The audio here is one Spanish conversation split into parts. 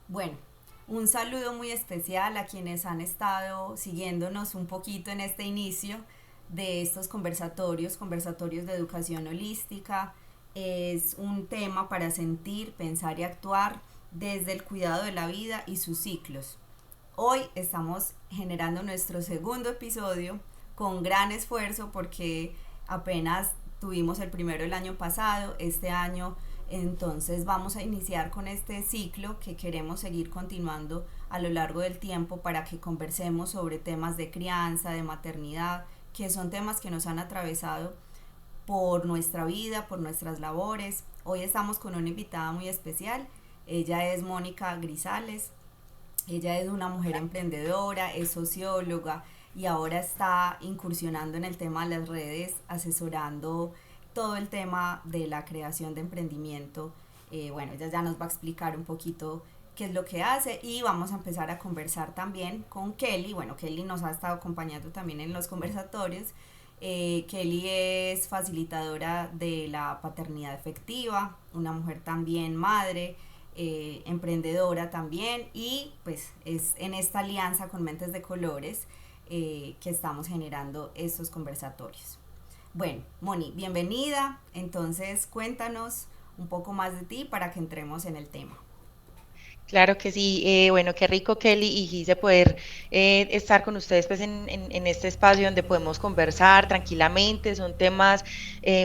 Bueno, un saludo muy especial a quienes han estado siguiéndonos un poquito en este inicio de estos conversatorios de educación holística. Es un tema para sentir, pensar y actuar desde el cuidado de la vida y sus ciclos. Hoy estamos generando nuestro segundo episodio con gran esfuerzo porque apenas tuvimos el primero el año pasado, este año entonces vamos a iniciar con este ciclo que queremos seguir continuando a lo largo del tiempo para que conversemos sobre temas de crianza, de maternidad, que son temas que nos han atravesado por nuestra vida, por nuestras labores. Hoy estamos con una invitada muy especial. Ella es Mónica Grisales. Ella es una mujer emprendedora, es socióloga y ahora está incursionando en el tema de las redes, asesorando todo el tema de la creación de emprendimiento. Bueno, ella ya nos va a explicar un poquito qué es lo que hace y vamos a empezar a conversar también con Kelly. Bueno, Kelly nos ha estado acompañando también en los conversatorios. Kelly es facilitadora de la paternidad efectiva, una mujer también madre, emprendedora también y pues es en esta alianza con Mentes de Colores que estamos generando estos conversatorios. Bueno, Moni, bienvenida. Entonces cuéntanos un poco más de ti para que entremos en el tema. Claro que sí, bueno, qué rico Kelly y Gise poder estar con ustedes pues en este espacio donde podemos conversar tranquilamente, son temas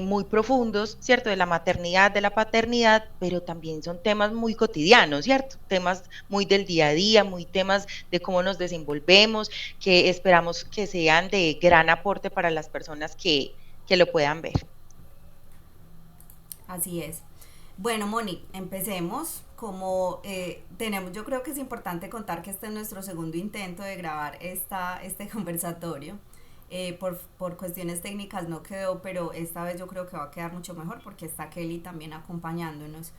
muy profundos, ¿cierto? De la maternidad, de la paternidad, pero también son temas muy cotidianos, ¿cierto? Temas muy del día a día, muy temas de cómo nos desenvolvemos, que esperamos que sean de gran aporte para las personas que lo puedan ver. Así es. Bueno, Moni, empecemos. Como tenemos, yo creo que es importante contar que este es nuestro segundo intento de grabar este conversatorio. Por cuestiones técnicas no quedó, pero esta vez yo creo que va a quedar mucho mejor porque está Kelly también acompañándonos.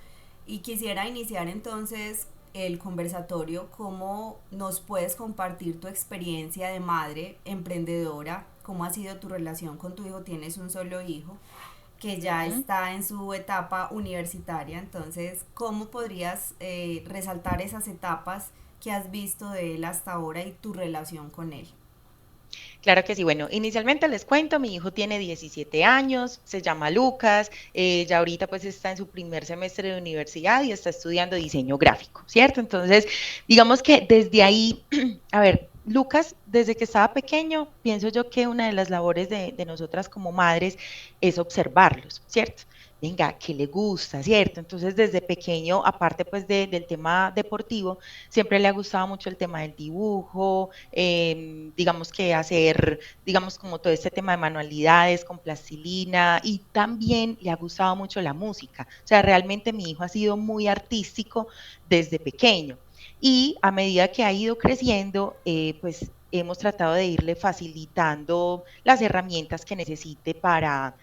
Y quisiera iniciar entonces el conversatorio, cómo nos puedes compartir tu experiencia de madre emprendedora, cómo ha sido tu relación con tu hijo, tienes un solo hijo que ya Ujú. está en su etapa universitaria. Entonces, ¿cómo podrías resaltar esas etapas que has visto de él hasta ahora y tu relación con él? Claro que sí. Bueno, inicialmente les cuento, mi hijo tiene 17 años, se llama Lucas, ya ahorita pues está en su primer semestre de universidad y está estudiando diseño gráfico, ¿cierto? Entonces, digamos que desde ahí, a ver, Lucas, desde que estaba pequeño, pienso yo que una de las labores de nosotras como madres es observarlos, ¿cierto? Venga, ¿qué le gusta, cierto? Entonces, desde pequeño, aparte pues del tema deportivo, siempre le ha gustado mucho el tema del dibujo, digamos que hacer, digamos como todo este tema de manualidades con plastilina y también le ha gustado mucho la música. O sea, realmente mi hijo ha sido muy artístico desde pequeño y a medida que ha ido creciendo, pues hemos tratado de irle facilitando las herramientas que necesite para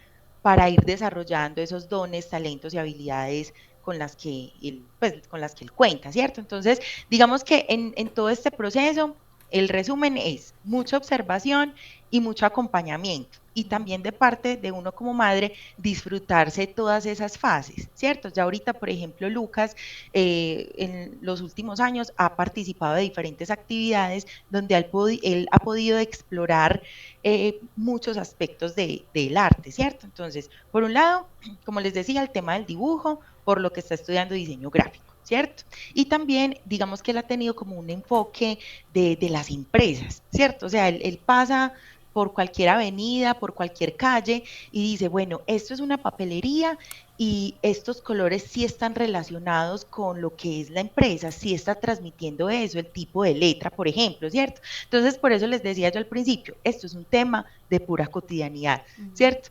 ir desarrollando esos dones, talentos y habilidades con las que él, pues, con las que él cuenta, ¿cierto? Entonces, digamos que en todo este proceso, el resumen es mucha observación y mucho acompañamiento. Y también de parte de uno como madre, disfrutarse todas esas fases, ¿cierto? Ya ahorita, por ejemplo, Lucas, en los últimos años ha participado de diferentes actividades donde él ha podido explorar muchos aspectos del arte, ¿cierto? Entonces, por un lado, como les decía, el tema del dibujo, por lo que está estudiando diseño gráfico, ¿cierto? Y también, digamos que él ha tenido como un enfoque de las empresas, ¿cierto? O sea, él pasa por cualquier avenida, por cualquier calle y dice, bueno, esto es una papelería y estos colores sí están relacionados con lo que es la empresa, sí está transmitiendo eso, el tipo de letra, por ejemplo, ¿cierto? Entonces, por eso les decía yo al principio, esto es un tema de pura cotidianidad, ¿cierto?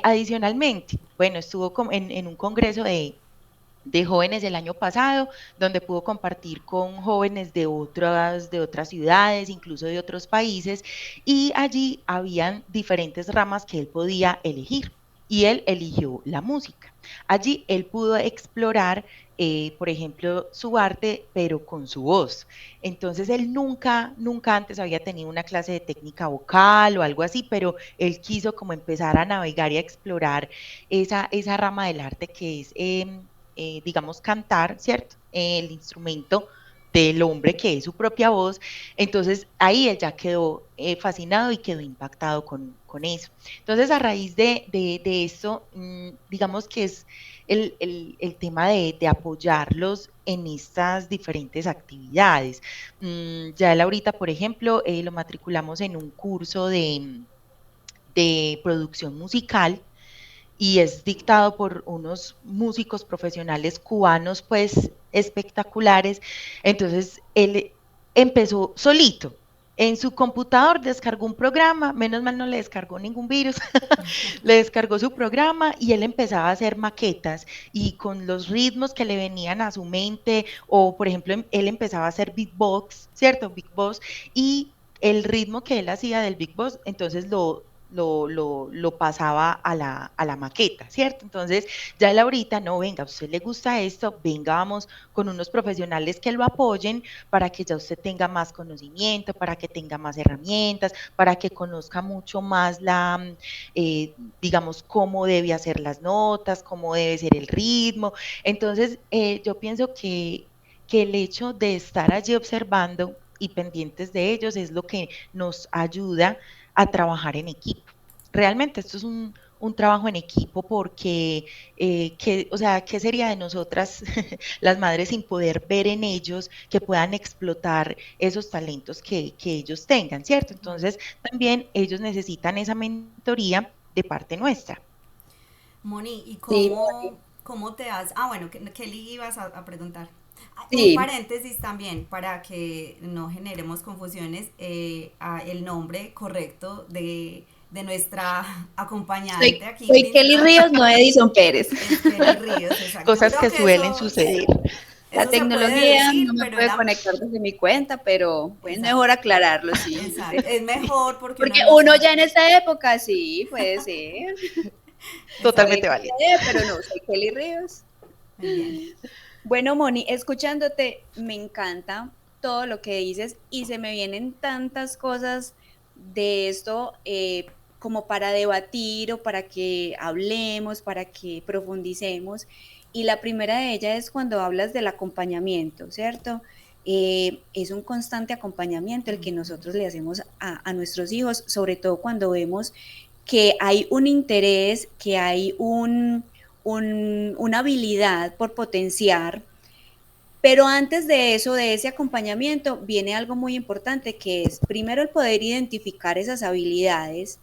Adicionalmente, bueno, estuvo en un congreso de jóvenes el año pasado, donde pudo compartir con jóvenes de otras ciudades, incluso de otros países, y allí habían diferentes ramas que él podía elegir. Y él eligió la música. Allí él pudo explorar, por ejemplo, su arte, pero con su voz. Entonces él nunca antes había tenido una clase de técnica vocal o algo así, pero él quiso como empezar a navegar y a explorar esa rama del arte que es digamos, cantar, ¿cierto? El instrumento del hombre que es su propia voz. Entonces ahí él ya quedó fascinado y quedó impactado con eso. Entonces a raíz de esto, digamos que es el tema de apoyarlos en estas diferentes actividades. Ya él ahorita, por ejemplo, lo matriculamos en un curso de producción musical y es dictado por unos músicos profesionales cubanos, pues espectaculares. Entonces él empezó solito. En su computador descargó un programa, menos mal no le descargó ningún virus, le descargó su programa y él empezaba a hacer maquetas y con los ritmos que le venían a su mente, o por ejemplo, él empezaba a hacer beatbox, ¿cierto? Beatbox, y el ritmo que él hacía del beatbox, entonces lo pasaba a la maqueta, ¿cierto? Entonces, ya él ahorita, no, venga, a usted le gusta esto, venga, vamos con unos profesionales que lo apoyen para que ya usted tenga más conocimiento, para que tenga más herramientas, para que conozca mucho más digamos, cómo debe hacer las notas, cómo debe ser el ritmo. Entonces, yo pienso que el hecho de estar allí observando y pendientes de ellos es lo que nos ayuda a trabajar en equipo. Realmente esto es un trabajo en equipo porque, o sea, ¿qué sería de nosotras las madres sin poder ver en ellos que puedan explotar esos talentos que ellos tengan, ¿cierto? Entonces, también ellos necesitan esa mentoría de parte nuestra. Moni, ¿y Sí, cómo te has... Ah, bueno, Kelly ibas a preguntar. Ah, un sí, paréntesis también para que no generemos confusiones, el nombre correcto de nuestra acompañante aquí soy Kelly principal Ríos, no Edison Pérez. es Kelly Ríos, exacto. Yo Cosas creo que que suelen suceder. La eso se puede tecnología no decir, me pero puede era... conectar desde mi cuenta, pero es Exacto, mejor aclararlo, sí. exacto. Es mejor porque uno Porque no uno sabe. ya en esta época, sí, puede ser. Está bien Totalmente que válido. sea, pero no, soy Kelly Ríos. Muy bien. Bueno, Moni, escuchándote, me encanta todo lo que dices y se me vienen tantas cosas de esto como para debatir o para que hablemos, para que profundicemos. Y la primera de ellas es cuando hablas del acompañamiento, ¿cierto? Es un constante acompañamiento el que nosotros le hacemos a nuestros hijos, sobre todo cuando vemos que hay un interés, que hay una habilidad por potenciar, pero antes de eso, de ese acompañamiento, viene algo muy importante que es primero el poder identificar esas habilidades,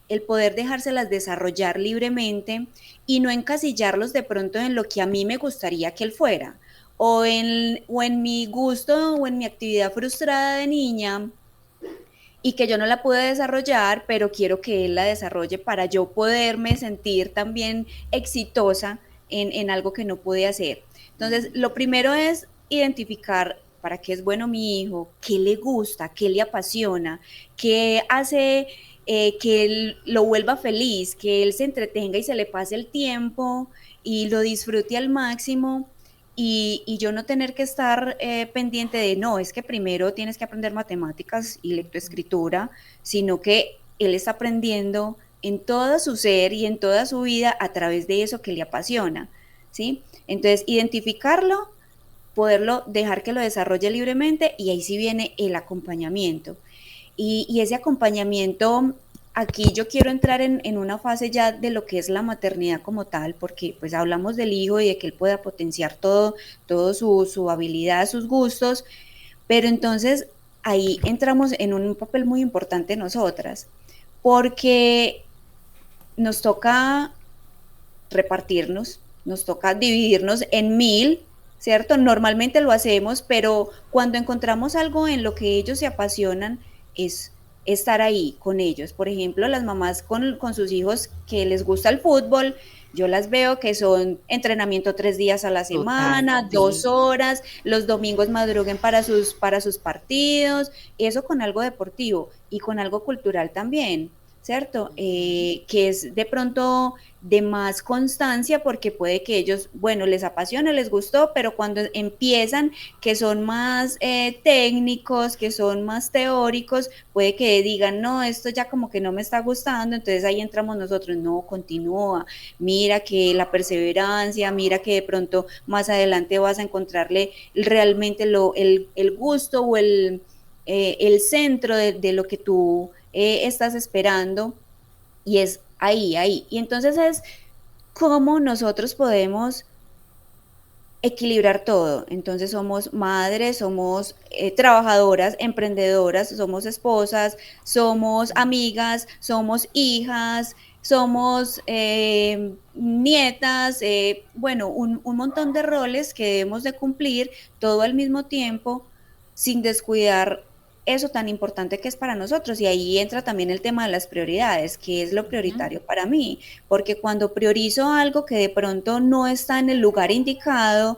el poder dejárselas desarrollar libremente y no encasillarlos de pronto en lo que a mí me gustaría que él fuera o en mi gusto o en mi actividad frustrada de niña y que yo no la pude desarrollar, pero quiero que él la desarrolle para yo poderme sentir también exitosa en algo que no pude hacer. Entonces, lo primero es identificar para qué es bueno mi hijo, qué le gusta, qué le apasiona, qué hace que él lo vuelva feliz, que él se entretenga y se le pase el tiempo y lo disfrute al máximo y yo no tener que estar pendiente de, no, es que primero tienes que aprender matemáticas y lectoescritura, sino que él está aprendiendo en todo su ser y en toda su vida a través de eso que le apasiona, ¿sí? Entonces, identificarlo, poderlo dejar que lo desarrolle libremente y ahí sí viene el acompañamiento. Y ese acompañamiento, aquí yo quiero entrar en una fase ya de lo que es la maternidad como tal, porque pues hablamos del hijo y de que él pueda potenciar todo su habilidad, sus gustos, pero entonces ahí entramos en un papel muy importante nosotras, porque nos toca repartirnos, nos toca dividirnos en mil, ¿cierto? Normalmente lo hacemos, pero cuando encontramos algo en lo que ellos se apasionan, es estar ahí con ellos. Por ejemplo, las mamás con sus hijos que les gusta el fútbol, yo las veo que son entrenamiento 3 días a la Total, semana, sí. 2 horas, los domingos madruguen para sus partidos, eso con algo deportivo y con algo cultural también. ¿cierto? Que es de pronto de más constancia porque puede que ellos, bueno, les apasiona, les gustó, pero cuando empiezan, que son más técnicos, que son más teóricos, puede que digan, no, esto ya como que no me está gustando, entonces ahí entramos nosotros, no, continúa, mira que la perseverancia, mira que de pronto más adelante vas a encontrarle realmente el gusto o el centro de lo que tú estás esperando y es ahí, ahí. Y entonces es cómo nosotros podemos equilibrar todo. Entonces somos madres, somos trabajadoras, emprendedoras, somos esposas, somos amigas, somos hijas, somos nietas, bueno, un montón de roles que debemos de cumplir todo al mismo tiempo sin descuidar eso tan importante que es para nosotros. Y ahí entra también el tema de las prioridades, que es lo Ujú. prioritario para mí, porque cuando priorizo algo que de pronto no está en el lugar indicado,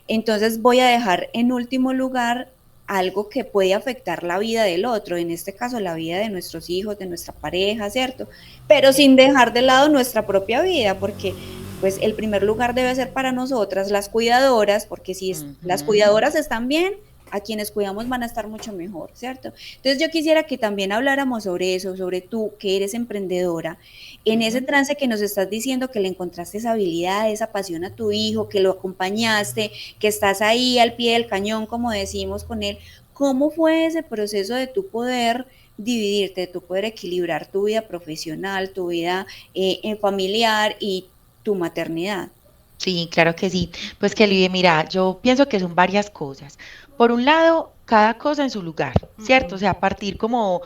entonces voy a dejar en último lugar algo que puede afectar la vida del otro, en este caso la vida de nuestros hijos, de nuestra pareja, ¿cierto? Pero sin dejar de lado nuestra propia vida, porque pues el primer lugar debe ser para nosotras, las cuidadoras, porque si las Ujú. cuidadoras están bien, a quienes cuidamos van a estar mucho mejor, ¿cierto? Entonces yo quisiera que también habláramos sobre eso, sobre tú que eres emprendedora, en ese Ujú. trance que nos estás diciendo que le encontraste esa habilidad, esa pasión a tu hijo, que lo acompañaste, que estás ahí al pie del cañón, como decimos con él, ¿cómo fue ese proceso de tu poder dividirte, de tu poder equilibrar tu vida profesional, tu vida familiar y tu maternidad? Sí, claro que sí. Pues que Lidia, mira, yo pienso que son varias cosas. Por un lado, cada cosa en su lugar, ¿cierto? O sea, partir como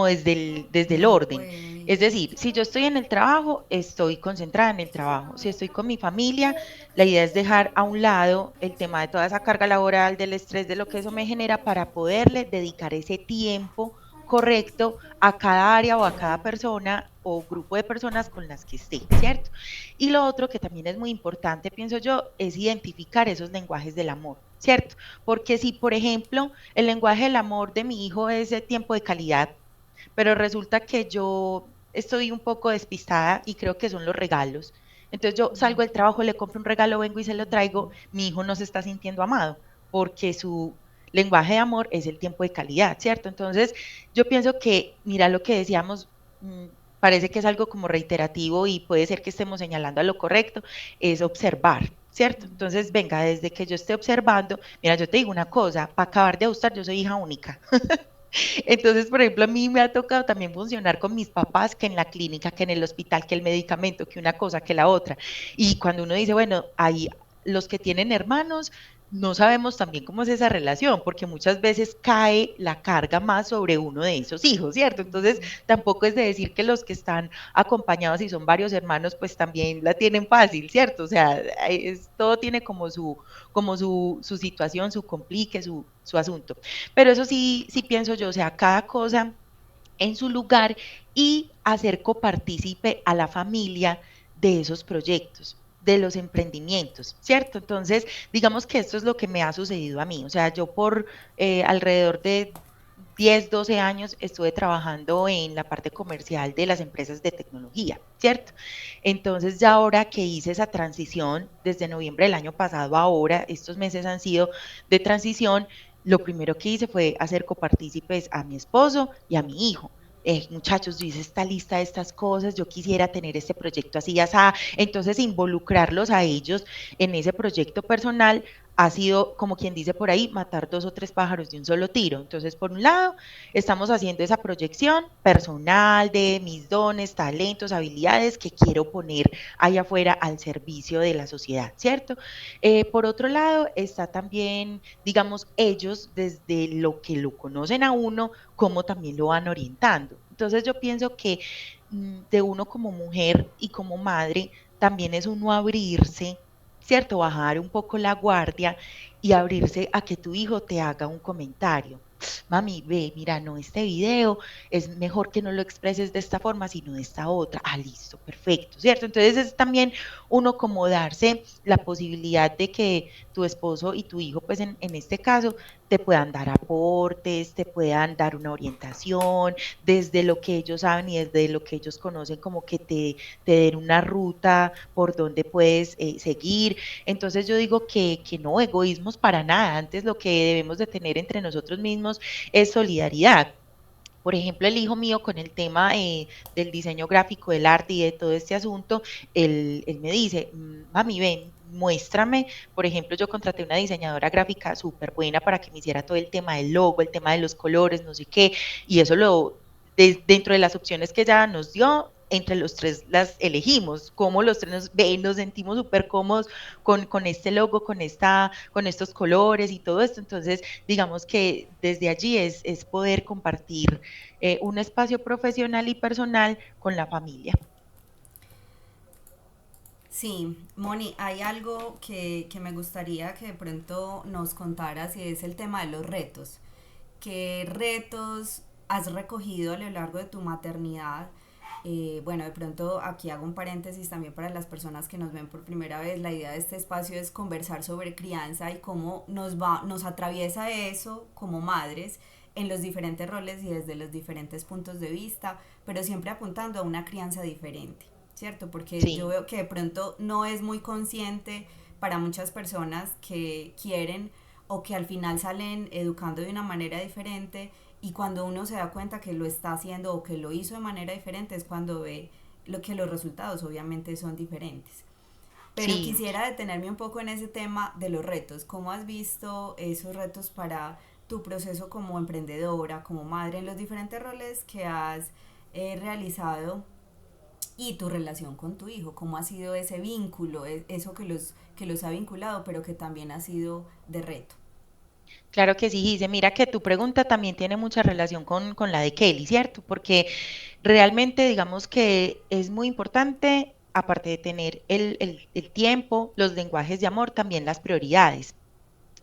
desde el No orden. puede. Es decir, si yo estoy en el trabajo, estoy concentrada en el trabajo. Si estoy con mi familia, la idea es dejar a un lado el tema de toda esa carga laboral, del estrés, de lo que eso me genera para poderle dedicar ese tiempo correcto a cada área o a cada persona o grupo de personas con las que esté, ¿cierto? Y lo otro que también es muy importante, pienso yo, es identificar esos lenguajes del amor, ¿cierto? Porque si, por ejemplo, el lenguaje del amor de mi hijo es de tiempo de calidad, pero resulta que yo estoy un poco despistada y creo que son los regalos. Entonces yo salgo del trabajo, le compro un regalo, vengo y se lo traigo, mi hijo no se está sintiendo amado porque su lenguaje de amor es el tiempo de calidad, ¿cierto? Entonces yo pienso que, mira lo que decíamos, parece que es algo como reiterativo y puede ser que estemos señalando a lo correcto, es observar, ¿cierto? Entonces, venga, desde que yo esté observando, mira, yo te digo una cosa, para acabar de ajustar, yo soy hija única. Entonces, por ejemplo, a mí me ha tocado también funcionar con mis papás, que en la clínica, que en el hospital, que el medicamento, que una cosa, que la otra. Y cuando uno dice, bueno, hay los que tienen hermanos, no sabemos también cómo es esa relación, porque muchas veces cae la carga más sobre uno de esos hijos, ¿cierto? Entonces, tampoco es de decir que los que están acompañados y son varios hermanos, pues también la tienen fácil, ¿cierto? O sea, todo tiene como su situación, su complique, su asunto. Pero eso sí, sí pienso yo, o sea, cada cosa en su lugar y hacer copartícipe a la familia de esos proyectos, de los emprendimientos, ¿cierto? Entonces, digamos que esto es lo que me ha sucedido a mí. O sea, yo por alrededor de 10, 12 años estuve trabajando en la parte comercial de las empresas de tecnología, ¿cierto? Entonces, ya ahora que hice esa transición, desde noviembre del año pasado a ahora, estos meses han sido de transición, lo primero que hice fue hacer copartícipes a mi esposo y a mi hijo. Muchachos, yo hice esta lista de estas cosas, yo quisiera tener este proyecto así, así. Entonces, involucrarlos a ellos en ese proyecto personal ha sido, como quien dice por ahí, matar dos o tres pájaros de un solo tiro. Entonces, por un lado, estamos haciendo esa proyección personal de mis dones, talentos, habilidades que quiero poner allá afuera al servicio de la sociedad, ¿cierto? Por otro lado, está también, digamos, ellos desde lo que lo conocen a uno, cómo también lo van orientando. Entonces yo pienso que de uno como mujer y como madre, también es uno abrirse, ¿cierto? Bajar un poco la guardia y abrirse a que tu hijo te haga un comentario. mami, ve, mira, no, este video es mejor que no lo expreses de esta forma, sino de esta otra. Ah, listo, perfecto, ¿cierto? Entonces es también uno como darse la posibilidad de que tu esposo y tu hijo, pues en este caso, te puedan dar aportes, te puedan dar una orientación, desde lo que ellos saben y desde lo que ellos conocen, como que te den una ruta por donde puedes seguir. Entonces yo digo que no, egoísmos para nada, antes lo que debemos de tener entre nosotros mismos es solidaridad. Por ejemplo, el hijo mío con el tema del diseño gráfico, del arte y de todo este asunto, él me dice, mami, ven, muéstrame, por ejemplo, yo contraté una diseñadora gráfica súper buena para que me hiciera todo el tema del logo, el tema de los colores, no sé qué, y eso dentro de las opciones que ella nos dio, entre los tres las elegimos, como los tres nos sentimos súper cómodos con este logo, con estos colores y todo esto, entonces digamos que desde allí es poder compartir un espacio profesional y personal con la familia. Sí, Moni, hay algo que me gustaría que de pronto nos contaras y es el tema de los retos. ¿Qué retos has recogido a lo largo de tu maternidad? Bueno, de pronto aquí hago un paréntesis también para las personas que nos ven por primera vez. La idea de este espacio es conversar sobre crianza y cómo nos atraviesa eso como madres en los diferentes roles y desde los diferentes puntos de vista, pero siempre apuntando a una crianza diferente, ¿cierto? Porque yo Sí, veo que de pronto no es muy consciente para muchas personas que quieren o que al final salen educando de una manera diferente y cuando uno se da cuenta que lo está haciendo o que lo hizo de manera diferente es cuando ve lo que los resultados obviamente son diferentes. Pero sí. quisiera detenerme un poco en ese tema de los retos. ¿Cómo has visto esos retos para tu proceso como emprendedora, como madre, en los diferentes roles que has realizado y tu relación con tu hijo? ¿Cómo ha sido ese vínculo, eso que los ha vinculado, pero que también ha sido de reto? Claro que sí, Gise. Mira que tu pregunta también tiene mucha relación con la de Kelly, ¿cierto? Porque realmente digamos que es muy importante, aparte de tener el tiempo, los lenguajes de amor, también las prioridades.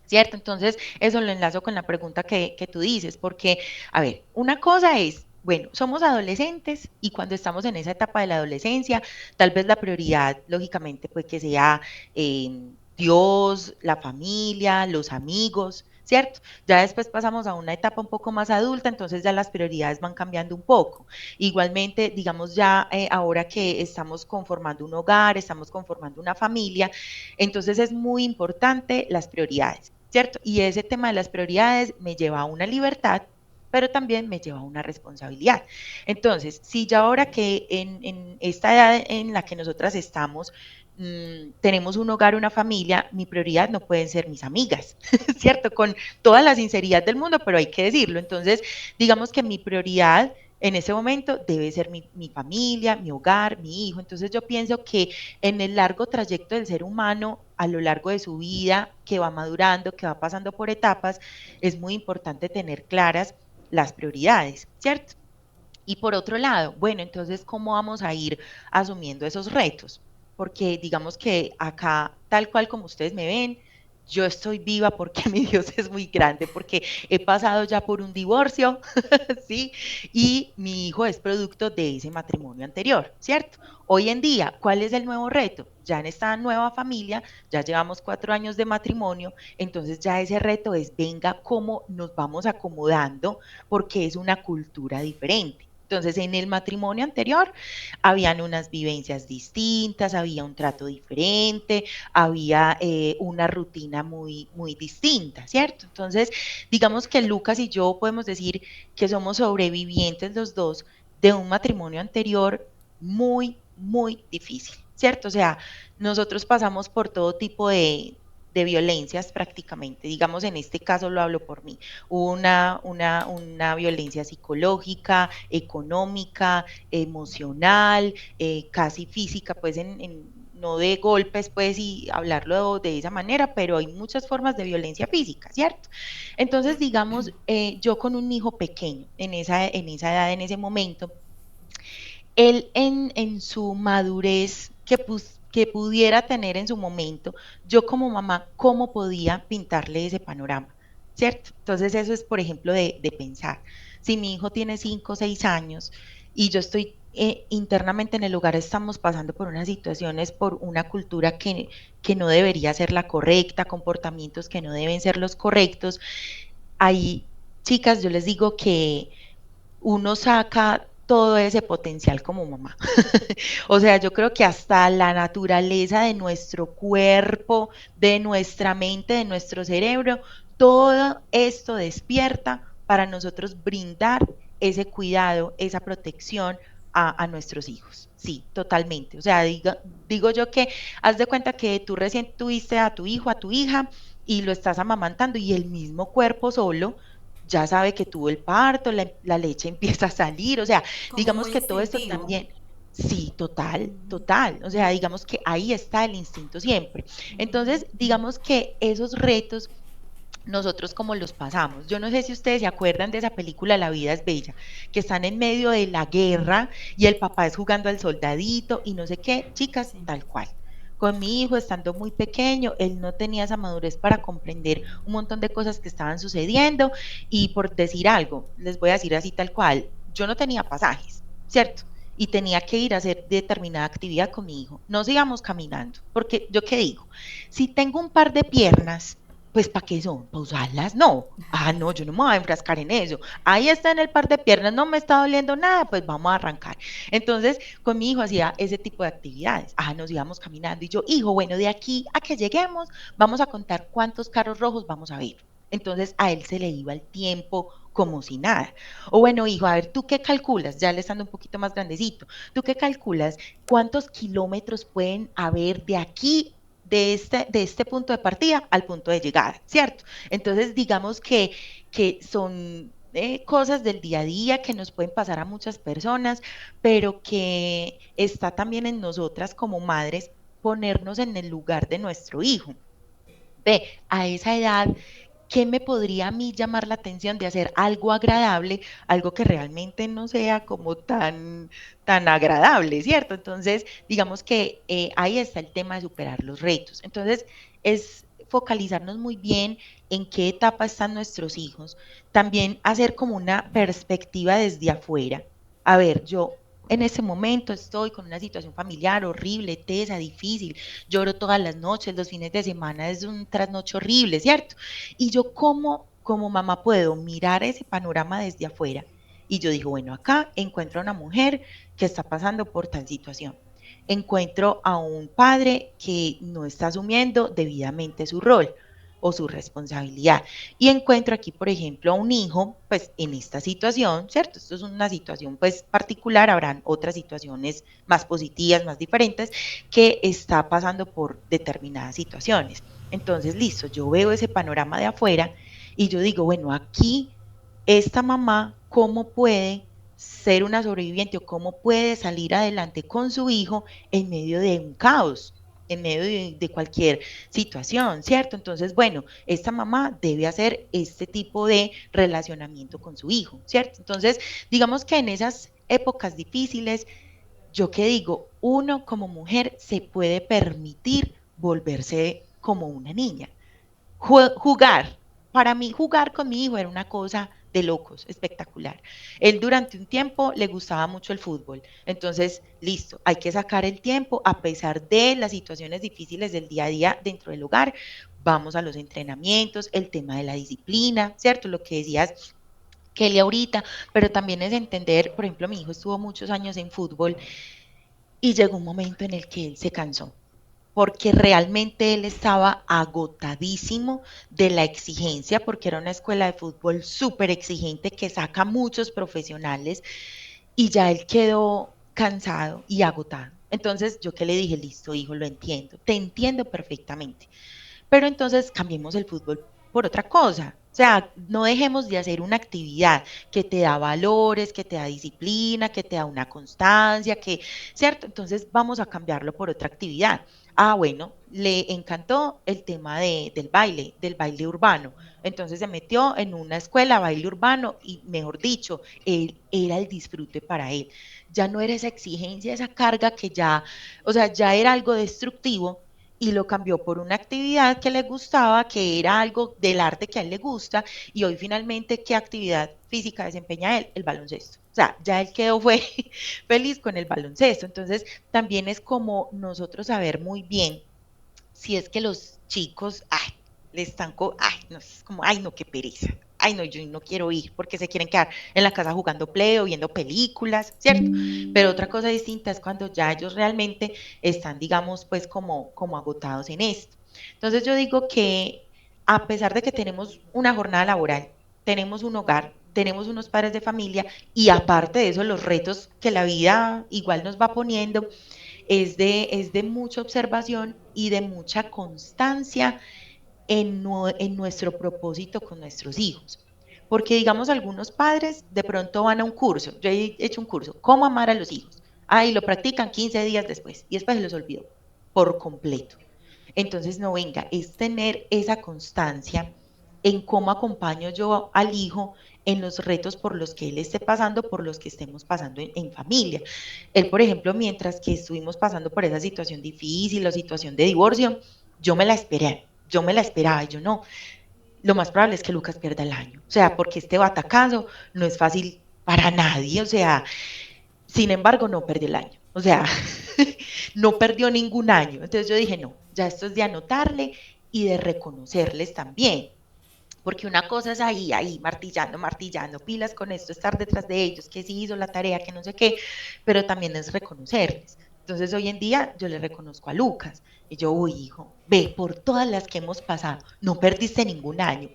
¿Cierto? Entonces, eso lo enlazo con la pregunta que tú dices, porque, a ver, una cosa es, bueno, somos adolescentes y cuando estamos en esa etapa de la adolescencia, tal vez la prioridad, lógicamente, pues que sea Dios, la familia, los amigos, ¿cierto? Ya después pasamos a una etapa un poco más adulta, entonces ya las prioridades van cambiando un poco. Igualmente, digamos ya ahora que estamos conformando un hogar, estamos conformando una familia, entonces es muy importante las prioridades, ¿cierto? Y ese tema de las prioridades me lleva a una libertad, pero también me lleva a una responsabilidad. Entonces, si ya ahora que en esta edad en la que nosotras estamos, tenemos un hogar, una familia, mi prioridad no pueden ser mis amigas, ¿cierto? Con toda la sinceridad del mundo, pero hay que decirlo. Entonces, digamos que mi prioridad en ese momento debe ser mi familia, mi hogar, mi hijo. Entonces yo pienso que en el largo trayecto del ser humano, a lo largo de su vida, que va madurando, que va pasando por etapas, es muy importante tener claras las prioridades, ¿cierto? Y por otro lado, bueno, entonces, ¿cómo vamos a ir asumiendo esos retos? Porque digamos que acá, tal cual como ustedes me ven, yo estoy viva porque mi Dios es muy grande, porque he pasado ya por un divorcio, ¿sí? Y mi hijo es producto de ese matrimonio anterior, ¿cierto? Hoy en día, ¿cuál es el nuevo reto? Ya en esta nueva familia, ya llevamos 4 años de matrimonio, entonces ya ese reto es, venga, ¿cómo nos vamos acomodando? Porque es una cultura diferente. Entonces, en el matrimonio anterior habían unas vivencias distintas, había un trato diferente, había una rutina muy distinta, ¿cierto? Entonces, digamos que Lucas y yo podemos decir que somos sobrevivientes los dos de un matrimonio anterior muy difícil, ¿cierto? O sea, nosotros pasamos por todo tipo de violencias prácticamente, digamos en este caso lo hablo por mí, una violencia psicológica, económica, emocional, casi física, pues no de golpes, pues, y hablarlo de esa manera, pero hay muchas formas de violencia física, ¿cierto? Entonces, digamos, yo con un hijo pequeño en esa edad, en ese momento, él en su madurez que pudiera tener en su momento, yo como mamá, ¿cómo podía pintarle ese panorama? ¿cierto? Entonces eso es, por ejemplo, de pensar. Si mi hijo tiene 5 o 6 años y yo estoy internamente en el hogar, estamos pasando por unas situaciones, por una cultura que no debería ser la correcta, comportamientos que no deben ser los correctos, ahí, chicas, yo les digo que uno saca todo ese potencial como mamá. O sea, yo creo que hasta la naturaleza de nuestro cuerpo, de nuestra mente, de nuestro cerebro, todo esto despierta para nosotros brindar ese cuidado, esa protección a nuestros hijos. Sí, totalmente. O sea, digo yo que haz de cuenta que tú recién tuviste a tu hijo, a tu hija, y lo estás amamantando y el mismo cuerpo solo ya sabe que tuvo el parto, la leche empieza a salir, o sea, Como digamos muy que todo esto instintivo. también, sí, total, Ujú, total, o sea, digamos que ahí está el instinto siempre. ujú. Entonces, digamos que esos retos nosotros como los pasamos. Yo no sé si ustedes se acuerdan de esa película La vida es bella, que están en medio de la guerra y el papá es jugando al soldadito y no sé qué, chicas, Sí. tal cual. Con mi hijo, estando muy pequeño, él no tenía esa madurez para comprender un montón de cosas que estaban sucediendo y por decir algo, les voy a decir así tal cual, yo no tenía pasajes, ¿cierto? Y tenía que ir a hacer determinada actividad con mi hijo. Nos íbamos caminando, porque yo qué digo, si tengo un par de piernas, pues ¿para qué son? ¿Para usarlas? No. Ah, no, yo no me voy a enfrascar en eso. Ahí está en el par de piernas, no me está doliendo nada, pues vamos a arrancar. Entonces, con mi hijo hacía ese tipo de actividades. Ah, nos íbamos caminando y yo, hijo, bueno, de aquí a que lleguemos, vamos a contar cuántos carros rojos vamos a ver. Entonces, a él se le iba el tiempo como si nada. O bueno, hijo, a ver, ¿tú qué calculas? Ya le estando un poquito más grandecito. ¿Tú qué calculas? ¿Cuántos kilómetros pueden haber de aquí de este punto de partida al punto de llegada, ¿cierto? Entonces, digamos que son cosas del día a día que nos pueden pasar a muchas personas, pero que está también en nosotras como madres ponernos en el lugar de nuestro hijo. Ve, a esa edad, ¿qué me podría a mí llamar la atención de hacer algo agradable, algo que realmente no sea como tan agradable, ¿cierto? Entonces, digamos que ahí está el tema de superar los retos. Entonces, es focalizarnos muy bien en qué etapa están nuestros hijos, también hacer como una perspectiva desde afuera. A ver, yo en ese momento estoy con una situación familiar horrible, tesa, difícil, lloro todas las noches, los fines de semana es un trasnocho horrible, ¿cierto? Y yo como mamá puedo mirar ese panorama desde afuera. Y yo digo, bueno, acá encuentro a una mujer que está pasando por tal situación. Encuentro a un padre que no está asumiendo debidamente su rol o su responsabilidad. Y encuentro aquí, por ejemplo, a un hijo, pues en esta situación, ¿cierto? Esto es una situación pues particular, habrán otras situaciones más positivas, más diferentes, que está pasando por determinadas situaciones. Entonces, listo, yo veo ese panorama de afuera y yo digo, bueno, aquí esta mamá, ¿cómo puede ser una sobreviviente o cómo puede salir adelante con su hijo en medio de un caos? En medio de cualquier situación, ¿cierto? Entonces, bueno, esta mamá debe hacer este tipo de relacionamiento con su hijo, ¿cierto? Entonces, digamos que en esas épocas difíciles, yo qué digo, uno como mujer se puede permitir volverse como una niña. Jugar, para mí jugar con mi hijo era una cosa de locos, espectacular. Él durante un tiempo le gustaba mucho el fútbol, entonces, listo, hay que sacar el tiempo a pesar de las situaciones difíciles del día a día dentro del hogar. Vamos a los entrenamientos, el tema de la disciplina, ¿cierto? Lo que decías, Kelly, ahorita, pero también es entender, por ejemplo, mi hijo estuvo muchos años en fútbol y llegó un momento en el que él se cansó porque realmente él estaba agotadísimo de la exigencia, porque era una escuela de fútbol súper exigente que saca muchos profesionales y ya él quedó cansado y agotado. Entonces yo que le dije, listo, hijo, lo entiendo, te entiendo perfectamente, pero entonces cambiemos el fútbol por otra cosa. O sea, no dejemos de hacer una actividad que te da valores, que te da disciplina, que te da una constancia, que, ¿cierto? Entonces vamos a cambiarlo por otra actividad. Ah, bueno, le encantó el tema del baile urbano. Entonces se metió en una escuela, baile urbano, y mejor dicho, él era el disfrute para él. Ya no era esa exigencia, esa carga que ya, o sea, ya era algo destructivo y lo cambió por una actividad que le gustaba, que era algo del arte que a él le gusta, y hoy finalmente, ¿qué actividad física desempeña él? El baloncesto. O sea, ya él quedó, fue feliz con el baloncesto. Entonces, también es como nosotros saber muy bien si es que los chicos, ay, le están, ay, no, es como, ay, no, qué pereza. Ay, no, yo no quiero ir porque se quieren quedar en la casa jugando play o viendo películas, ¿cierto? Pero otra cosa distinta es cuando ya ellos realmente están, digamos, pues como agotados en esto. Entonces yo digo que a pesar de que tenemos una jornada laboral, tenemos un hogar, tenemos unos padres de familia y aparte de eso los retos que la vida igual nos va poniendo, es de mucha observación y de mucha constancia en nuestro propósito con nuestros hijos. Porque digamos algunos padres de pronto van a un curso, yo he hecho un curso, ¿cómo amar a los hijos? Ah, y lo practican 15 días después y después se los olvidó por completo. Entonces, no venga, es tener esa constancia en cómo acompaño yo al hijo en los retos por los que él esté pasando, por los que estemos pasando en familia. Él, por ejemplo, mientras que estuvimos pasando por esa situación difícil o situación de divorcio, yo me la esperé, yo me la esperaba, y yo no, lo más probable es que Lucas pierda el año, o sea, porque este batacazo no es fácil para nadie, o sea, sin embargo, no perdió el año, o sea, no perdió ningún año. Entonces yo dije, no, ya esto es de anotarle y de reconocerles también. Porque una cosa es ahí, martillando, martillando, pilas con esto, estar detrás de ellos, que sí hizo la tarea, que no sé qué, pero también es reconocerles. Entonces hoy en día yo le reconozco a Lucas y yo, uy, hijo, ve, por todas las que hemos pasado, no perdiste ningún año,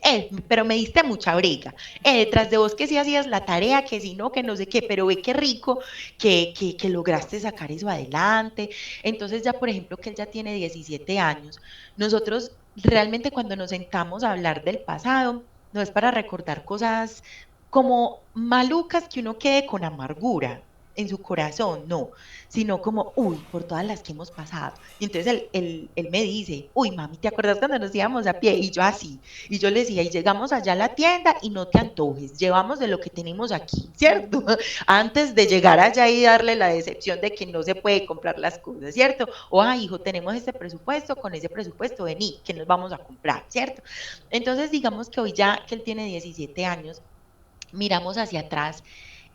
pero me diste mucha briga, detrás de vos que sí hacías la tarea, que sí no, que no sé qué, pero ve qué rico que lograste sacar eso adelante. Entonces ya, por ejemplo, que él ya tiene 17 años, nosotros realmente cuando nos sentamos a hablar del pasado, no es para recordar cosas como malucas que uno quede con amargura en su corazón, no, sino como, uy, por todas las que hemos pasado. Y entonces él me dice, uy, mami, ¿te acuerdas cuando nos íbamos a pie? Y yo así, y yo le decía, y llegamos allá a la tienda y no te antojes, llevamos de lo que tenemos aquí, ¿cierto? Antes de llegar allá y darle la decepción de que no se puede comprar las cosas, ¿cierto? O, ah, hijo, tenemos este presupuesto, con ese presupuesto vení, que nos vamos a comprar, ¿cierto? Entonces, digamos que hoy ya que él tiene 17 años, miramos hacia atrás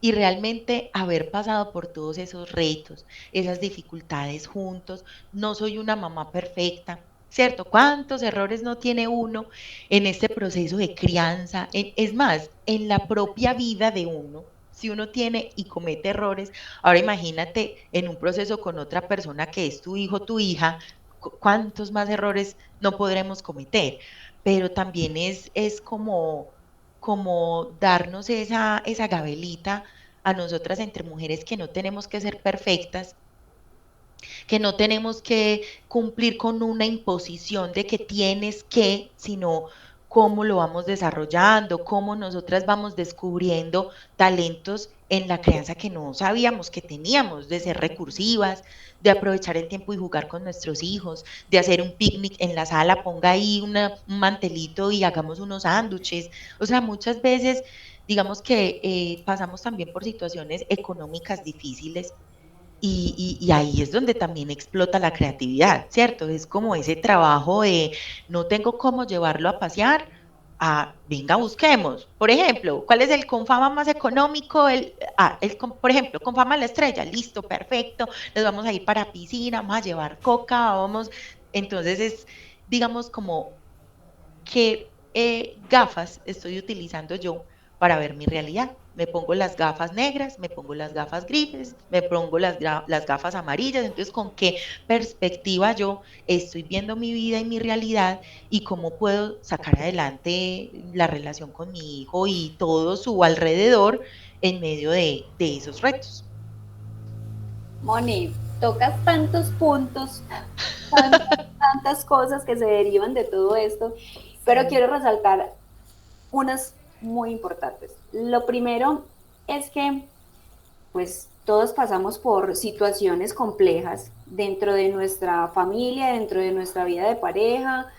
y realmente haber pasado por todos esos retos, esas dificultades juntos, no soy una mamá perfecta, ¿cierto? ¿Cuántos errores no tiene uno en este proceso de crianza? Es más, en la propia vida de uno, si uno tiene y comete errores, ahora imagínate en un proceso con otra persona que es tu hijo, tu hija, cuántos más errores no podremos cometer, pero también es como darnos esa gabelita a nosotras entre mujeres que no tenemos que ser perfectas, que no tenemos que cumplir con una imposición de que tienes que, sino cómo lo vamos desarrollando, cómo nosotras vamos descubriendo talentos en la crianza que no sabíamos que teníamos, de ser recursivas, de aprovechar el tiempo y jugar con nuestros hijos, de hacer un picnic en la sala, ponga ahí un mantelito y hagamos unos sándwiches. O sea, muchas veces, digamos que pasamos también por situaciones económicas difíciles y ahí es donde también explota la creatividad, ¿cierto? Es como ese trabajo de no tengo cómo llevarlo a pasear, venga, busquemos. Por ejemplo, ¿cuál es el Confama más económico? Por ejemplo, Confama la Estrella, listo, perfecto, les vamos a ir para piscina, vamos a llevar coca, vamos. Entonces es, digamos, como qué gafas estoy utilizando yo para ver mi realidad. Me pongo las gafas negras, me pongo las gafas grises, me pongo las gafas amarillas, entonces con qué perspectiva yo estoy viendo mi vida y mi realidad y cómo puedo sacar adelante la relación con mi hijo y todo su alrededor en medio de esos retos. Moni, tocas tantos puntos, tantas cosas que se derivan de todo esto, pero quiero resaltar unas muy importantes. Lo primero es que, pues, todos pasamos por situaciones complejas dentro de nuestra familia, dentro de nuestra vida de pareja,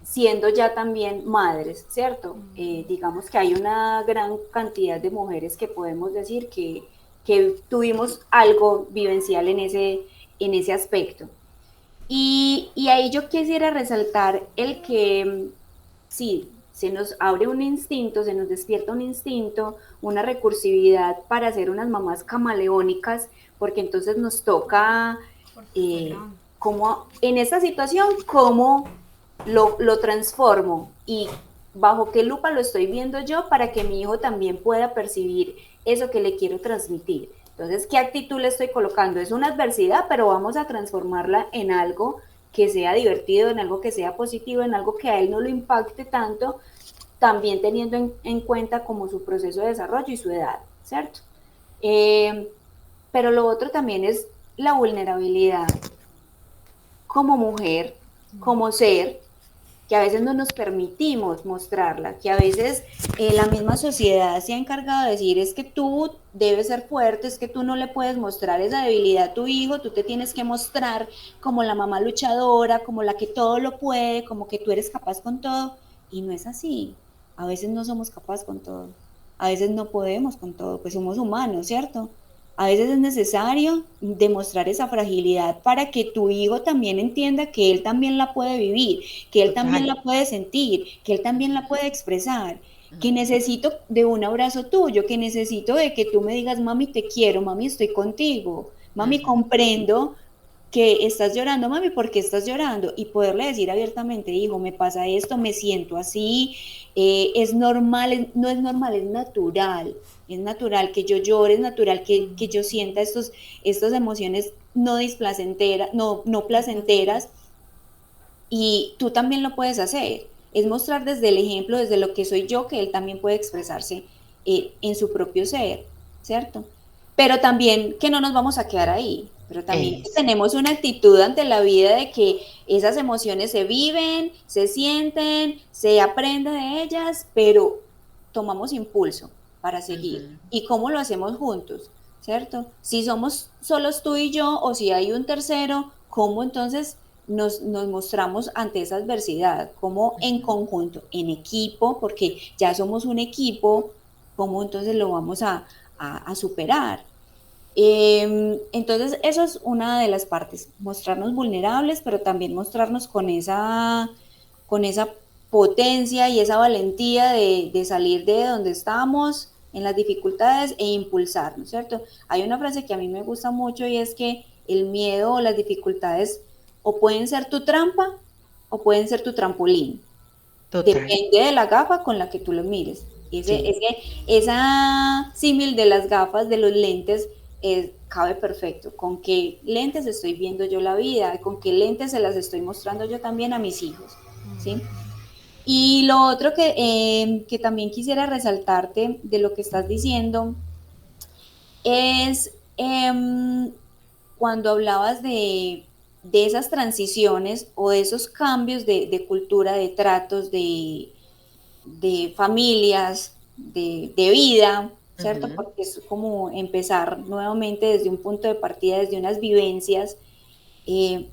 siendo ya también madres, ¿cierto? Digamos que hay una gran cantidad de mujeres que podemos decir que tuvimos algo vivencial en ese aspecto. Y ahí yo quisiera resaltar el que sí, se nos abre un instinto, se nos despierta un instinto, una recursividad para ser unas mamás camaleónicas, porque entonces nos toca, como en esta situación, cómo lo transformo y bajo qué lupa lo estoy viendo yo para que mi hijo también pueda percibir eso que le quiero transmitir. Entonces, ¿qué actitud le estoy colocando? Es una adversidad, pero vamos a transformarla en algo que sea divertido, en algo que sea positivo, en algo que a él no lo impacte tanto, también teniendo en cuenta como su proceso de desarrollo y su edad, ¿cierto? Pero lo otro también es la vulnerabilidad como mujer, como ser, que a veces no nos permitimos mostrarla, que a veces la misma sociedad se ha encargado de decir es que tú debes ser fuerte, es que tú no le puedes mostrar esa debilidad a tu hijo, tú te tienes que mostrar como la mamá luchadora, como la que todo lo puede, como que tú eres capaz con todo, y no es así, a veces no somos capaces con todo, a veces no podemos con todo, pues somos humanos, ¿cierto? A veces es necesario demostrar esa fragilidad para que tu hijo también entienda que él también la puede vivir, que él también Total. la puede sentir, que él también la puede expresar, que Ujú. necesito de un abrazo tuyo, que necesito de que tú me digas, mami, te quiero, mami, estoy contigo, mami, Ujú. comprendo que estás llorando, mami, ¿por qué estás llorando? Y poderle decir abiertamente, hijo, me pasa esto, me siento así, es normal, no es normal, es natural que yo llore, es natural que yo sienta estas emociones no displacenteras, no placenteras, y tú también lo puedes hacer. Es mostrar desde el ejemplo, desde lo que soy yo, que él también puede expresarse en su propio ser, ¿cierto? Pero también que no nos vamos a quedar ahí, pero también que Eso. tenemos una actitud ante la vida de que esas emociones se viven, se sienten, se aprende de ellas, pero tomamos impulso para seguir. Ujú. ¿Y cómo lo hacemos juntos? ¿Cierto? Si somos solos tú y yo o si hay un tercero, ¿cómo entonces nos mostramos ante esa adversidad? ¿Cómo en Ujú. conjunto, en equipo, porque ya somos un equipo, cómo entonces lo vamos a superar? Entonces, eso es una de las partes, mostrarnos vulnerables, pero también mostrarnos con esa potencia y esa valentía de salir de donde estamos en las dificultades e impulsarnos, ¿cierto? Hay una frase que a mí me gusta mucho y es que el miedo o las dificultades o pueden ser tu trampa o pueden ser tu trampolín. Total. Depende de la gafa con la que tú lo mires. Sí. Esa símil de las gafas, de los lentes, cabe perfecto. ¿Con qué lentes estoy viendo yo la vida? ¿Con qué lentes se las estoy mostrando yo también a mis hijos? ¿Sí? Y lo otro que también quisiera resaltarte de lo que estás diciendo es cuando hablabas de esas transiciones o de esos cambios de cultura, de tratos, de familias, de vida, ¿cierto? Ujú. Porque es como empezar nuevamente desde un punto de partida, desde unas vivencias. eh,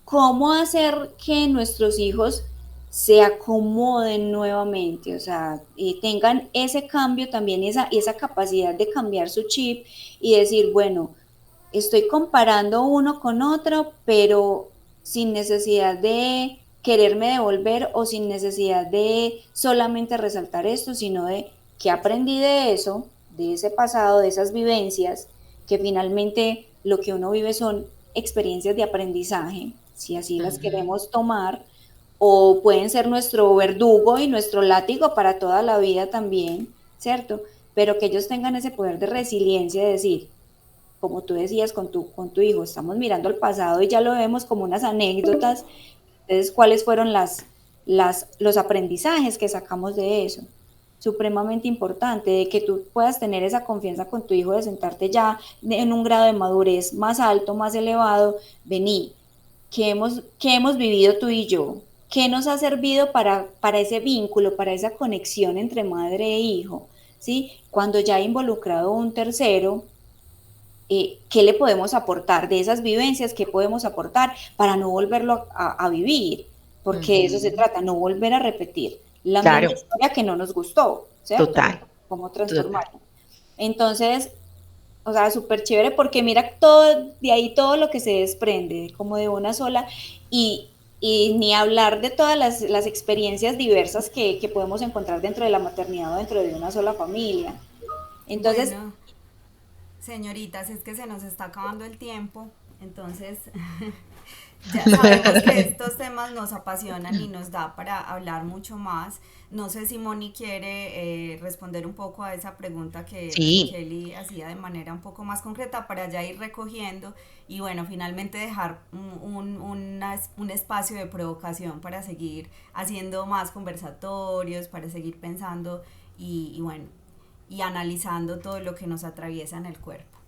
¿Cómo hacer que nuestros hijos se acomoden nuevamente? O sea, tengan ese cambio también, esa capacidad de cambiar su chip y decir, bueno, estoy comparando uno con otro, pero sin necesidad de quererme devolver o sin necesidad de solamente resaltar esto, sino de que aprendí de eso, de ese pasado, de esas vivencias, que finalmente lo que uno vive son experiencias de aprendizaje, si así las Ujú. queremos tomar, o pueden ser nuestro verdugo y nuestro látigo para toda la vida también, ¿cierto? Pero que ellos tengan ese poder de resiliencia, de decir, como tú decías con tu hijo, estamos mirando al pasado y ya lo vemos como unas anécdotas, entonces, ¿cuáles fueron los aprendizajes que sacamos de eso? Supremamente importante, de que tú puedas tener esa confianza con tu hijo, de sentarte ya en un grado de madurez más alto, más elevado, vení, ¿qué hemos vivido tú y yo? ¿Qué nos ha servido para ese vínculo, para esa conexión entre madre e hijo? ¿Sí? Cuando ya ha involucrado un tercero, qué le podemos aportar de esas vivencias, qué podemos aportar para no volverlo a vivir, porque de eso se Ujú. trata, no volver a repetir la misma Claro. historia que no nos gustó, ¿cierto? Total. Cómo Total. transformarla. Entonces, O sea, súper chévere porque mira todo, de ahí todo lo que se desprende, como de una sola, y, y ni hablar de todas las experiencias diversas que podemos encontrar dentro de la maternidad o dentro de una sola familia. Entonces, Bueno, señoritas, es que se nos está acabando el tiempo, entonces ya sabemos que estos temas nos apasionan y nos da para hablar mucho más. No sé si Moni quiere responder un poco a esa pregunta que Sí, Kelly hacía de manera un poco más concreta para ya ir recogiendo y bueno, finalmente dejar un espacio de provocación para seguir haciendo más conversatorios, para seguir pensando y bueno, y analizando todo lo que nos atraviesa en el cuerpo.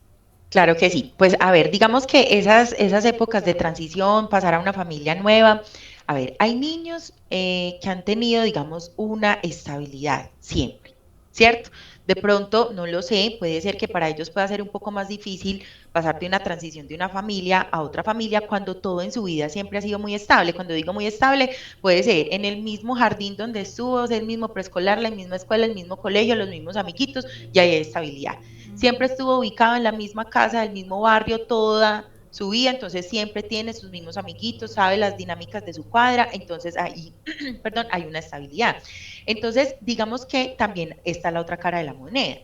claro que sí. Pues a ver, digamos que esas épocas de transición, pasar a una familia nueva, a ver, hay niños que han tenido, digamos, una estabilidad siempre, ¿cierto? De pronto, no lo sé, puede ser que para ellos pueda ser un poco más difícil pasar de una transición de una familia a otra familia cuando todo en su vida siempre ha sido muy estable. Cuando digo muy estable, puede ser en el mismo jardín donde estuvo, el mismo preescolar, la misma escuela, el mismo colegio, los mismos amiguitos, y ahí hay estabilidad. Siempre estuvo ubicado en la misma casa, del mismo barrio, toda su vida, entonces siempre tiene sus mismos amiguitos, sabe las dinámicas de su cuadra, entonces ahí, perdón, hay una estabilidad. Entonces, digamos que también está la otra cara de la moneda.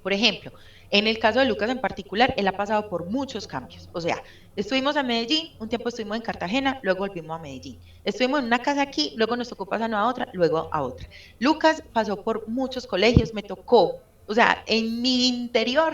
Por ejemplo, en el caso de Lucas en particular, él ha pasado por muchos cambios. O sea, estuvimos en Medellín, un tiempo estuvimos en Cartagena, luego volvimos a Medellín. Estuvimos en una casa aquí, luego nos tocó pasar a otra, luego a otra. Lucas pasó por muchos colegios, me tocó. O sea, en mi interior,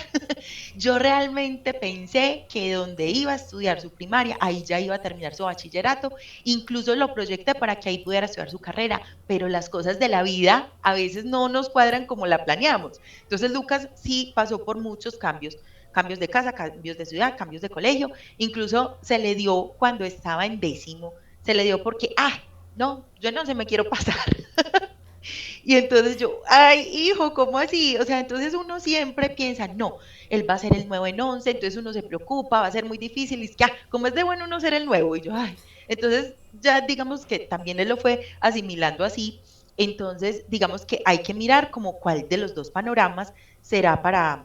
yo realmente pensé que donde iba a estudiar su primaria, ahí ya iba a terminar su bachillerato, incluso lo proyecté para que ahí pudiera estudiar su carrera, pero las cosas de la vida a veces no nos cuadran como la planeamos. Entonces Lucas sí pasó por muchos cambios, cambios de casa, cambios de ciudad, cambios de colegio, incluso se le dio cuando estaba en décimo, se le dio porque, no, yo no se me quiero pasar. Y entonces yo, ay, hijo, ¿cómo así? O sea, entonces uno siempre piensa, no, él va a ser el nuevo en 11, entonces uno se preocupa, va a ser muy difícil, y es que, ¿cómo es de bueno uno ser el nuevo? Y yo, ay, entonces ya digamos que también él lo fue asimilando así, entonces digamos que hay que mirar como cuál de los dos panoramas será para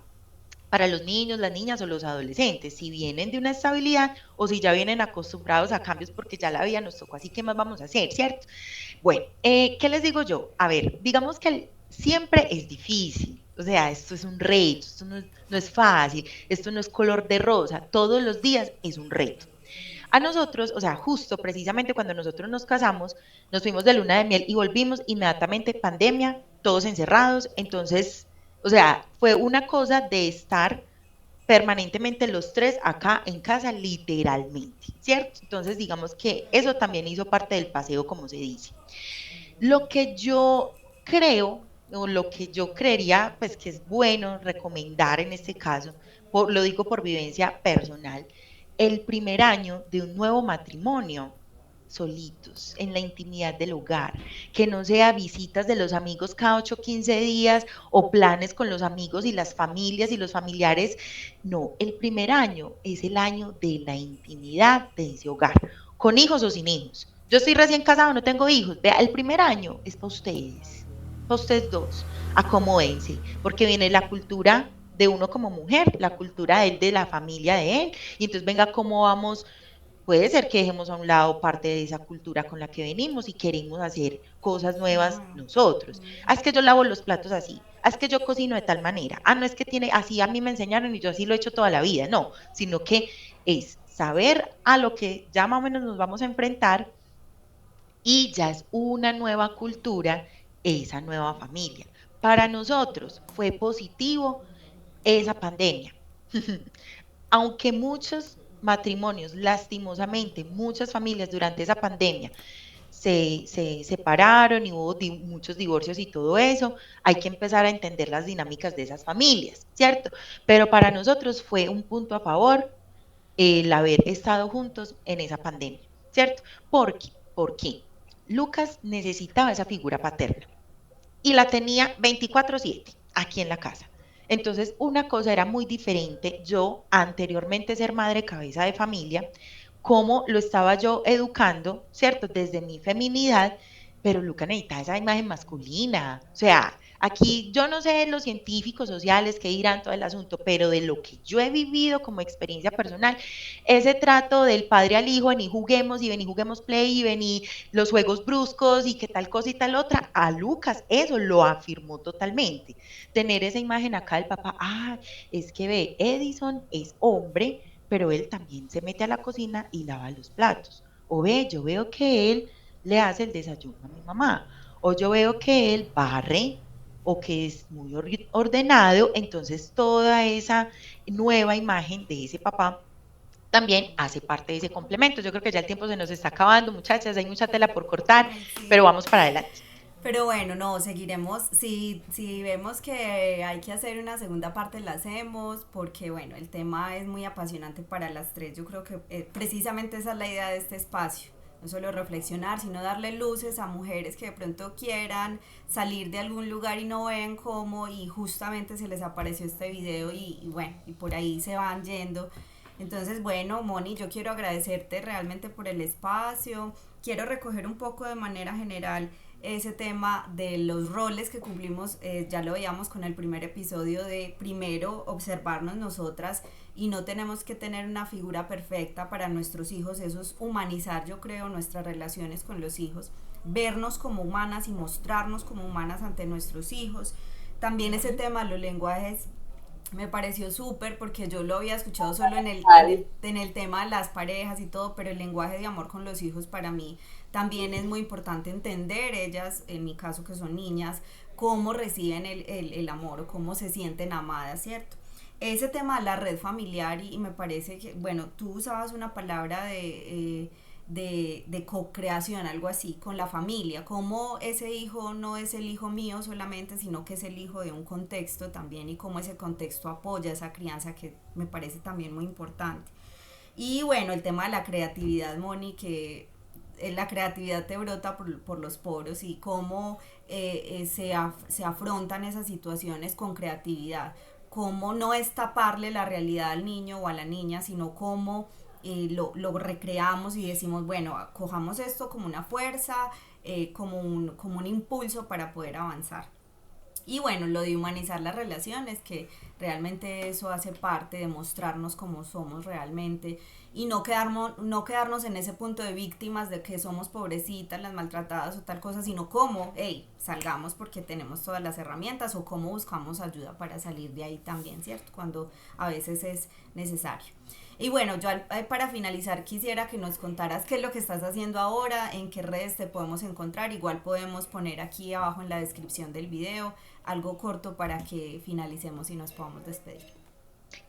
los niños, las niñas o los adolescentes, si vienen de una estabilidad o si ya vienen acostumbrados a cambios porque ya la vida nos tocó, así que más vamos a hacer, ¿cierto? Bueno, ¿qué les digo yo? A ver, digamos que siempre es difícil, o sea, esto es un reto, esto no es fácil, esto no es color de rosa, todos los días es un reto. A nosotros, o sea, justo precisamente cuando nosotros nos casamos, nos fuimos de luna de miel y volvimos inmediatamente pandemia, todos encerrados, entonces, o sea, fue una cosa de estar permanentemente los tres acá en casa, literalmente, ¿cierto? Entonces, digamos que eso también hizo parte del paseo, como se dice. Lo que yo creo, o lo que yo creería, pues que es bueno recomendar en este caso, lo digo por vivencia personal, el primer año de un nuevo matrimonio, solitos, en la intimidad del hogar, que no sea visitas de los amigos cada 8 o 15 días o planes con los amigos y las familias y los familiares. No, el primer año es el año de la intimidad de ese hogar, con hijos o sin hijos. Yo estoy recién casado, no tengo hijos. Vea, el primer año es para ustedes dos. Acomódense, porque viene la cultura de uno como mujer, la cultura de él, de la familia de él, y entonces venga cómo vamos. Puede ser que dejemos a un lado parte de esa cultura con la que venimos y queremos hacer cosas nuevas Claro. nosotros. Es que yo lavo los platos así. Es que yo cocino de tal manera. No es que tiene, así a mí me enseñaron y yo así lo he hecho toda la vida. No, sino que es saber a lo que ya más o menos nos vamos a enfrentar y ya es una nueva cultura, esa nueva familia. Para nosotros fue positivo esa pandemia. Aunque muchos matrimonios, lastimosamente, muchas familias durante esa pandemia se separaron y hubo muchos divorcios y todo eso, hay que empezar a entender las dinámicas de esas familias, ¿cierto? Pero para nosotros fue un punto a favor el haber estado juntos en esa pandemia, ¿cierto? ¿Por qué? Lucas necesitaba esa figura paterna y la tenía 24/7 aquí en la casa. Entonces, una cosa era muy diferente, yo anteriormente ser madre cabeza de familia, cómo lo estaba yo educando, ¿cierto? Desde mi feminidad, pero Luca necesitaba esa imagen masculina, o sea, Aquí yo no sé los científicos sociales qué dirán todo el asunto, pero de lo que yo he vivido como experiencia personal, ese trato del padre al hijo, vení juguemos play, y vení los juegos bruscos y qué tal cosa y tal otra, a Lucas eso lo afirmó totalmente. Tener esa imagen acá del papá, es que ve, Edison es hombre, pero él también se mete a la cocina y lava los platos. O ve, yo veo que él le hace el desayuno a mi mamá. O yo veo que él barre o que es muy ordenado, entonces toda esa nueva imagen de ese papá también hace parte de ese complemento. Yo creo que ya el tiempo se nos está acabando, muchachas, hay mucha tela por cortar, Ay, pero sí. vamos para adelante. Pero bueno, no, seguiremos. Si vemos que hay que hacer una segunda parte, la hacemos, porque bueno, el tema es muy apasionante para las tres. Yo creo que precisamente esa es la idea de este espacio. No solo reflexionar, sino darle luces a mujeres que de pronto quieran salir de algún lugar y no ven cómo, y justamente se les apareció este video y bueno, y por ahí se van yendo. Entonces, bueno, Moni, yo quiero agradecerte realmente por el espacio. Quiero recoger un poco de manera general ese tema de los roles que cumplimos, ya lo veíamos con el primer episodio de primero observarnos nosotras y no tenemos que tener una figura perfecta para nuestros hijos, eso es humanizar yo creo nuestras relaciones con los hijos, vernos como humanas y mostrarnos como humanas ante nuestros hijos. También ese tema de los lenguajes me pareció súper porque yo lo había escuchado solo en el tema de las parejas y todo, pero el lenguaje de amor con los hijos para mí también es muy importante entender ellas, en mi caso que son niñas, cómo reciben el amor o cómo se sienten amadas, ¿cierto? Ese tema de la red familiar y me parece que, bueno, tú usabas una palabra de co-creación, algo así, con la familia, cómo ese hijo no es el hijo mío solamente, sino que es el hijo de un contexto también y cómo ese contexto apoya esa crianza que me parece también muy importante. Y bueno, el tema de la creatividad, Moni, que la creatividad te brota por los poros y cómo se afrontan esas situaciones con creatividad. Cómo no es taparle la realidad al niño o a la niña, sino cómo lo recreamos y decimos, bueno, cojamos esto como una fuerza, como un impulso para poder avanzar. Y bueno, lo de humanizar las relaciones, que realmente eso hace parte de mostrarnos cómo somos realmente y no quedarnos en ese punto de víctimas de que somos pobrecitas, las maltratadas o tal cosa, sino cómo, hey, salgamos porque tenemos todas las herramientas o cómo buscamos ayuda para salir de ahí también, ¿cierto? Cuando a veces es necesario. Y bueno, yo para finalizar quisiera que nos contaras qué es lo que estás haciendo ahora, en qué redes te podemos encontrar. Igual podemos poner aquí abajo en la descripción del video algo corto para que finalicemos y nos podamos despedir.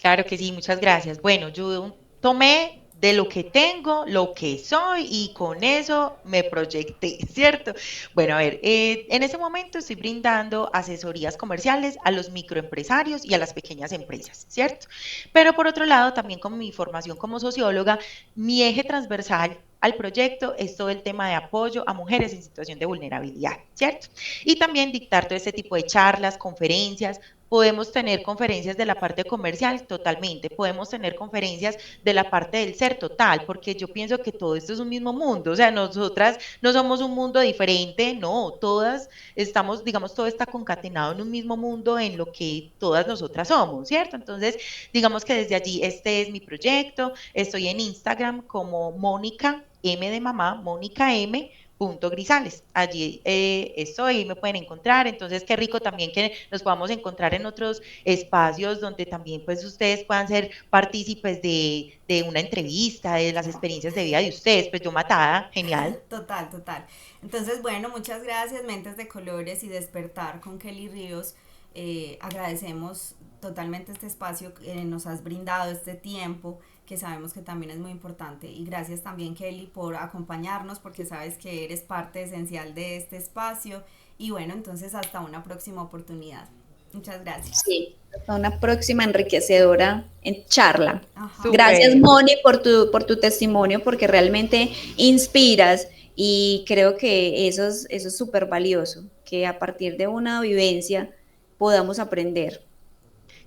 Claro que sí, muchas gracias. Bueno, yo tomé de lo que tengo, lo que soy y con eso me proyecté, ¿cierto? Bueno, a ver, en este momento estoy brindando asesorías comerciales a los microempresarios y a las pequeñas empresas, ¿cierto? Pero por otro lado, también con mi formación como socióloga, mi eje transversal al proyecto es todo el tema de apoyo a mujeres en situación de vulnerabilidad, ¿cierto? Y también dictar todo este tipo de charlas, conferencias. Podemos tener conferencias de la parte comercial, totalmente. Podemos tener conferencias de la parte del ser, total, porque yo pienso que todo esto es un mismo mundo. O sea, nosotras no somos un mundo diferente, no, todas estamos, digamos, todo está concatenado en un mismo mundo en lo que todas nosotras somos, ¿cierto? Entonces, digamos que desde allí este es mi proyecto. Estoy en Instagram como Mónica M de mamá, Mónica M. Grisales. Allí estoy, me pueden encontrar. Entonces, qué rico también que nos podamos encontrar en otros espacios donde también pues ustedes puedan ser partícipes de una entrevista, de las experiencias de vida de ustedes. Pues yo matada, genial. Total, total. Entonces, bueno, muchas gracias, Mentes de Colores y Despertar con Kelly Ríos. Agradecemos totalmente este espacio que nos has brindado, este tiempo que sabemos que también es muy importante. Y gracias también, Kelly, por acompañarnos, porque sabes que eres parte esencial de este espacio. Y bueno, entonces hasta una próxima oportunidad. Muchas gracias. Sí, hasta una próxima enriquecedora en charla. Ajá. Gracias, Súper. Moni, por tu testimonio, porque realmente inspiras y creo que eso es súper valioso, que a partir de una vivencia podamos aprender.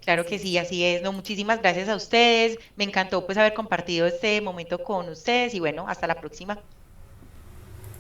Claro Así que es. sí, así es. No, muchísimas gracias a ustedes. Me encantó pues haber compartido este momento con ustedes y bueno, hasta la próxima.